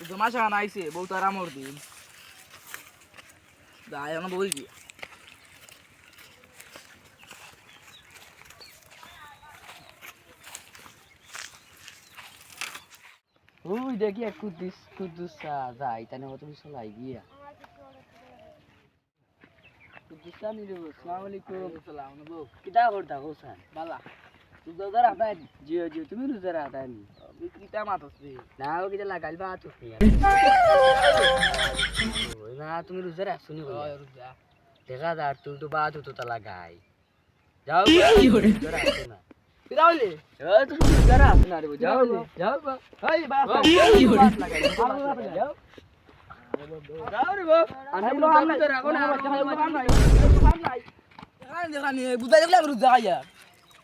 জমাশা আনাইছে বউ তারা মোর দিন যাই এখন বলছি ওই দেখি কুদ্দুস যাই তানে অত কিছু লাই গিয়া কুদ্দুস নি রে আসসালামু আলাইকুম সালাম বউ কিটা করতা হোসেন বালা রোজাদার আদায় জিও জিও তুমি রোজাদার আদায় নি কিটা মাতস রে না ও কিটা লাগাইল বা তো ওই না তুমি রোজাদার আসুনি বলে রুজা দেখা যা তুই তো বা তো তা লাগাই যাও রোজাদার আসু না কিরাউলে তুমি রোজাদার আসু না রে যাও যাও এই বাস লাগাই যাও যাও রে বাপ আমি বলো হাম নাই রাখো না হাম নাই দেখানি বুঝাই দেখলে আমি রুজা খাইয়া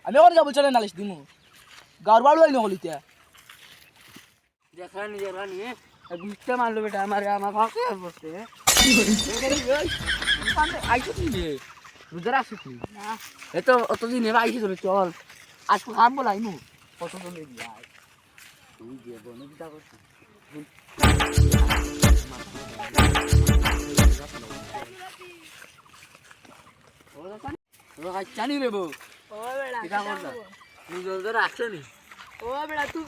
আমি ওখানে যাবো চলে নালিশ দিমু গার বাড়ু আইনো হলিতে দেখানি বুঝতে মারলো বেটা আমার ভাগে বসতে আইছো কি রে রোজাদার আসু কি না এতো অতদিন এবার আইছি চলে চল আজকে খাম বলাই নু কত জন দেখি আয় তুই যে বনে দিতা করছিস ও জানি রে বউ ও বেড়া কিটা করতা তুই জলদি রাখছ নি ও বেড়া তুই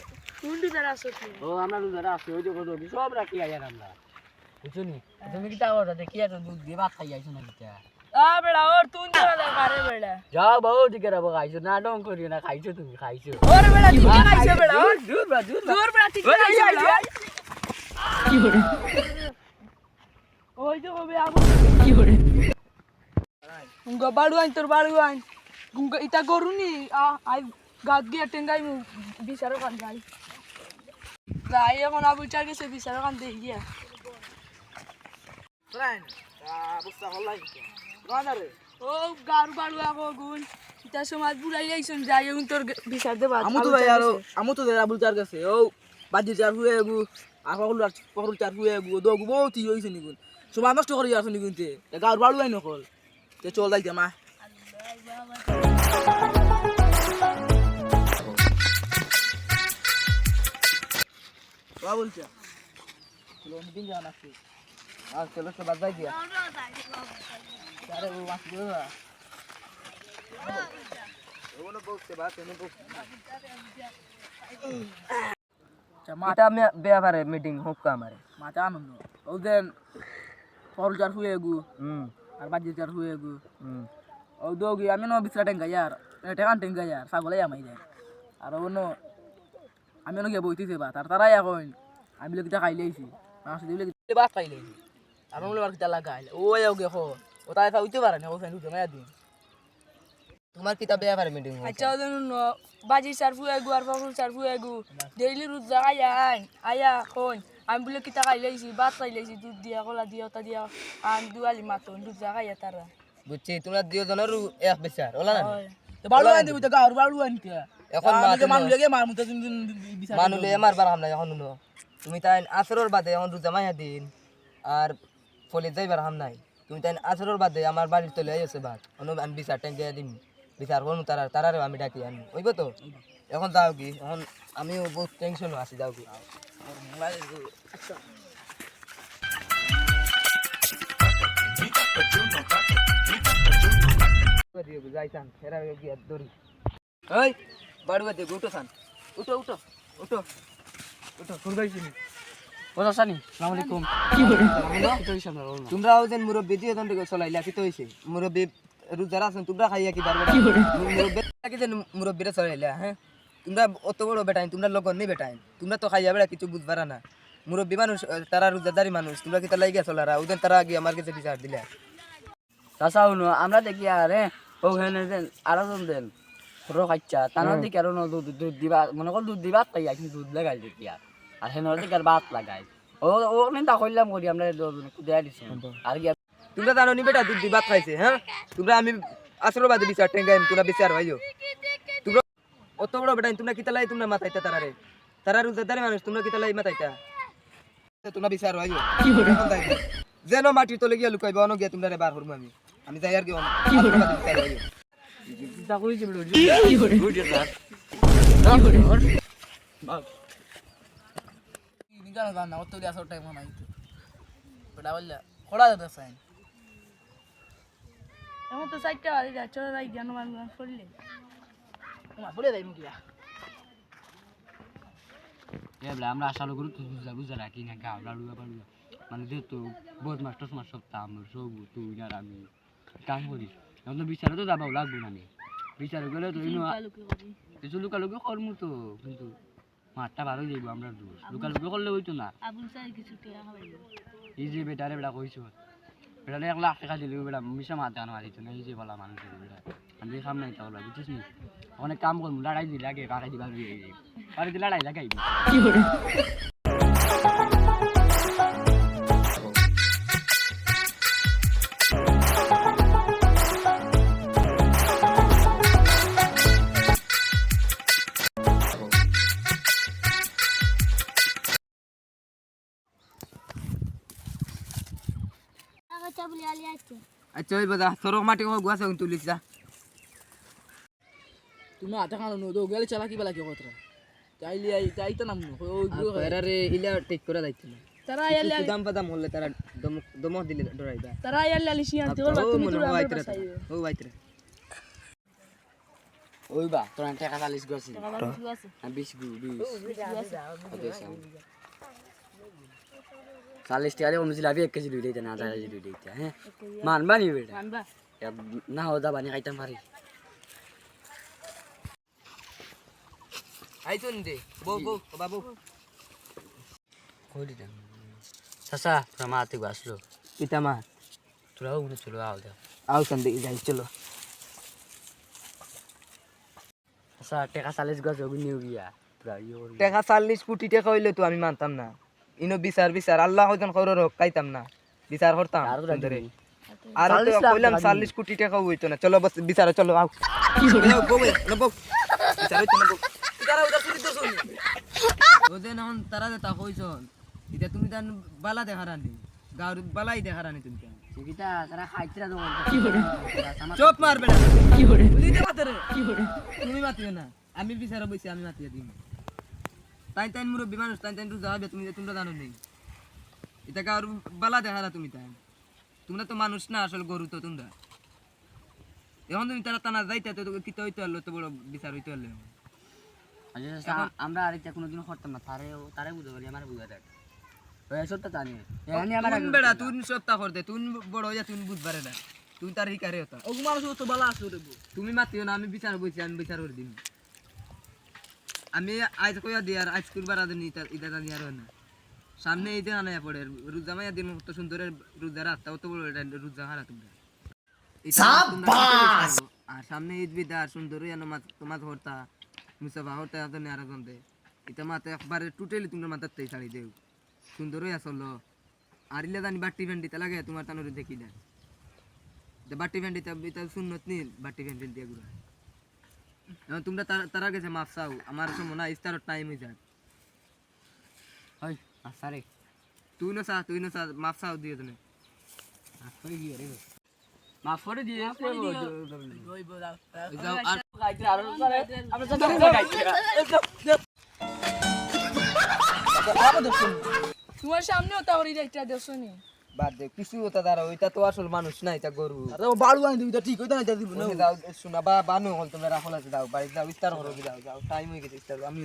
যারা আসছ ও আমরা রোজারা আছি ওই যে কত সব রাখি আইয়ার আমরা বুঝছো নি তুমি কিটা করতা দেখি আর দুধ দিয়ে ভাত খাই আইছো না কিটা আ বেড়া ওর তুই যারা দেখারে বেড়া যাও বউ দিকে রাবো খাইছো না ডং করিও না খাইছো তুমি খাইছো ওরে বেড়া তুই কে খাইছ বেড়া ওর দূর বেড়া তুই কে খাইছ বেড়া কি করে ওই যে হবে আবু কি করে গুঙ্গা বাড়ু আইন তোর বাড়ু আইন গুঙ্গা ইটা গরুনি আই গাত গিয়া টেঙ্গাই মু বিচারো কান যাই এখন আবু চার গেছে বিচারো কান দেই গিয়া ফ্রেন্ড বুঝতা হলাই গানারে ও গারু বাড়ু আগো গুন ইটা সমাজ বুড়াই আইছন যাই এখন তোর বিচার দেবা আমু তো দেরা বুলতার গেছে ও বাজি চার হুয়ে গু আর পকল চার হুয়ে গু দগু বহুত ই হইছে নিগুন সমাজ নষ্ট করি আছে নিগুনতে গার বাড়ু আই নকল তে চল যাইতে মা বাবা বলছে চলো মিটিং যান আছে আর চলো সব বাদ দিয়া আরে ও মাছ দিও না ওনো বলতে বাত এনে বলতে মাটা আমি বেয়াবারে মিটিং হোক আমারে মাথা আনন্দ ওদের পকল চার হুয়ে গু আর বাজি চার হুয়ে গু ও দগি আমি ন বিছরা টেঙ্গা ইয়ার টেকান টেঙ্গা ইয়ার ছাগলে আমাই যায় আর অন্য আমি অন্য গিয়ে বইতেছে বা তারাই এখন আমি লোক কিটা খাইলে আইছি মাছ দিলে বাস খাইলে আইছি আমি বলে আর কিটা লাগাই ও আও গে খো ও তাই তা উইতে পারে না ও ফেন উঠে মায়া দিন তোমার কিতা বেয়াবারে মিটিং হোক আচ্ছা ওদের বাজি সারফু এগু আর ফকল সারফু এগু ডেইলি রোজ জাগাই আয়া কোন আমি বলে কিতা খাইলেছি ভাত খাইলেছি দুধ দিয়া কলা দিয়া ওটা দিয়া আমি দুয়ালি মাতো দুধ জাগাই তারা বুঝছি তোমরা দুই জনের এক বিচার ওলা না তো বাড়ু আনতে বুঝতে গার বাড়ু আনতে এখন মানুষ লাগে মার মুতে বিচার মানুলে আমার বার হামলা এখন নো তুমি তাই আসরর বাদে এখন রোজা মাইয়া দিন আর ফলে যাইবার হাম নাই তুমি তাই আসরর বাদে আমার বাড়ির তলে আইছে ভাত অনু আমি বিচার ট্যাঙ্ক দিয়ে দিম বিচার করুন তারারে আমি ডাকি আনি হইব তো এখন যাও কি এখন আমিও বহুত টেনশন আছি যাও কি যাইতাম ফেরা গিয়ে দৌড়ি ওই বাড়ুয়াতে উঠো সান উঠো উঠো উঠো উঠো ফুরবাইছি ওরা সানি আসসালামু আলাইকুম কি করে তোমরা ওদের মুরব্বি দিয়ে দন্ড চলাইলা কি তো হইছে মুরব্বি রোজার আছেন তোমরা খাইয়া কি পারবে কি করে মুরব্বি কি যে মুরব্বিরা চলাইলা হ্যাঁ তোমরা অত বড় বেটাইন তোমরা লগন নেই বেটাইন তোমরা তো খাইয়া বেড়া কিছু বুঝবারা না মুরব্বি মানুষ তারা রোজাদারি মানুষ তোমরা কি তা লাগিয়া চলারা ওদের তারা আগে আমার কাছে বিচার দিলা চাচা শুনো আমরা দেখি আরে ওখানে দেন আরো দেন রো খাইছা তার দিকে আরো দুধ দিবা মনে কর দুধ দিবা তাই কিন্তু দুধ লাগাই দিতি আর হেন দিকে আর ভাত লাগাই ও ও তা কইলাম করি আমরা দেয়া দিছি আর কি তোমরা জানো নি বেটা দুধ দিবা খাইছে হ্যাঁ তোমরা আমি আসলে বাদে বিচার টেঙ্গাই তোমরা বিচার হইও তোমরা অত বড় বেটা তোমরা কিতা লাই তোমরা মাথাইতা তারারে তারা রোজাদারি মানুষ তোমরা কিতা লাই মাথাইতা তোমরা বিচার হইও কি করে যেন মাটির তলে গিয়া লুকাইবা অন গিয়া তোমরা বার করবো আমি যাই আর কি জানো জান না অত দিয়ে আসার টাইম নাই তো বেটা বললা খোলা যেতে চাই এখন তো সাইডটা বাড়ি যায় চলো যাই জ্ঞান মান করলে তোমার বলে যাই মুখিয়া বলে আমরা আশা করি তুই বুঝা রাখি না গাও লাড়ুয়া পাড়ুয়া মানে যেহেতু বহুত মাস টস মাস সপ্তাহ আমরা সব তুই আর আমি কাম করি এখন তো বিচারে তো যাবাও লাগবো না বিচারে গেলে তো কিছু লুকালুকি করমু তো কিন্তু মাঠটা ভালো যাইব আমরা লুকালুকি করলে হইতো না এই যে বেটারে বেটা কইছো বেটারে 1 লাখ টাকা দিলে বেটা মিশা মাথা আনা মারিত না এই যে বলা মানুষ বেটা আমি খাম নাই তাহলে বুঝছিস নি অনেক কাম করমু লড়াই দিলে আগে কাকাই দিবা পারে দিলে লড়াই লাগাইবি কি করে আচ্ছা ওই বাদা সরক মাটি গুয়াছে তুলিস যা তুমি আধা খানো নো গেলে চালা কি বেলা কি কতরা চাইলি তাই তো নাম এরারে ইলা টেক করে যাইতে না তারা আইলে দাম পাদাম হলে তারা দমক দিলে ডরাইবা তারা আইলে লিসি আনতে বলবা তুমি তো আমরা চাইবে ও বাইতরে ওই বা তোর টাকা 40 গছি আর 20 গু 40 টাকা অনুজি লাভি 1 কেজি লইতে না 1000 কেজি লইতে হ্যাঁ মানবা নি বেটা মানবা না হোদা বানি খাইতাম পারি আইতুন দে বউ বাবু কই দিতাম সাসা তোরা মাতে আসলো পিতা মা তোরা উনি চলো আও সন্ধ্যে যাই চলো সাসা টাকা 40 গজ ওগুনি নিও গিয়া তোরা টাকা 40 কোটি টাকা হইলে তো আমি মানতাম না ইনো বিচার আল্লাহ হয়তন করর কাইতাম না বিচার করতাম ধরে আর তো কইলাম 40 কোটি টাকা হইতো না চলো বস বিচার চলো আও কি করে বউ বিচার হইতো না বউ তারা ওটা চুরি তো শুনি ওদের এখন তারা যেটা কইছন এটা তুমি তান বালা দেখারানি গাওর বালাই দেখারানি তুমি সেটা তারা খাইছিরা তো কি করে চুপ মারবে না কি করে দিতে পারে কি করে তুমি মাতিও না আমি বিচার বইছি আমি মাতিয়া দিই তাই মুরব্বি মানুষ তাই যাবে তুমি তোমরা জানো নেই এটা গাওর বালা দেখারা তুমি তাই তোমরা তো মানুষ না আসল গরু তো তোমরা এখন তুমি তারা টানা যাইতে তো কি তো হইতো আলো তো বড় বিচার হইতো আলো আমরা আর এটা কোনোদিন করতাম না তারে বুঝতে পারি আমার বুঝা দেখ ওই সবটা জানি আমি আমার বেড়া তুই সবটা করতে তুই বড় হইয়া তুই বুঝবারে না তুই তার হিকারে হতা ও মানুষ তো বালা আছে রে তুমি মাতিও না আমি বিচার বইছি আমি বিচার করে দিন আমি আজ কইয়া দি আর আজ কুরবার আদনি ইদা জানি আর না সামনে এই দিন আনায়া পড়ে রোজা মাইয়া দিন তো সুন্দর রোজা রাত তাও তো বড় রোজা হারা তোমরা সাবাস আর সামনে ঈদ বিদা সুন্দর ইয়ানো তোমার হরতা মুসাফা হরতা তো নেয়ার গন্ধে এটা মাতে একবারে টোটালি তোমার মাথাতেই ছাড়ি দেও সুন্দর হইয়া চলো আর ইলে জানি বাটি ভেন্ডিতে লাগে তোমার তানোরে দেখি দেয় বাটি ভেন্ডিতে এটা সুন্নত নীল বাটি ভেন্ডি দিয়ে গুড়া এখন তোমরা তারা গেছে মাফ চাও আমার সময় না ইস্তারত টাইম হয়ে যায় হয় আচ্ছা রে তুই না চা মাফ চাও দিয়ে তুমি করে গিয়ে রে মাফ করে দিয়ে যাও আর তোমার সামনেও তো ওই একটা দেখছনি বাদ দে কিছু ওটা দাঁড়া ওইটা তো আসল মানুষ না এটা গরু আরে বাড়ু আনি দিবি ঠিক হইতো না দিব না যাও শোনা বানু হল তোমরা রাখো লাগে যাও বাড়ি যাও ইস্তার করো যাও টাইম হয়ে গেছে ইস্তার আমি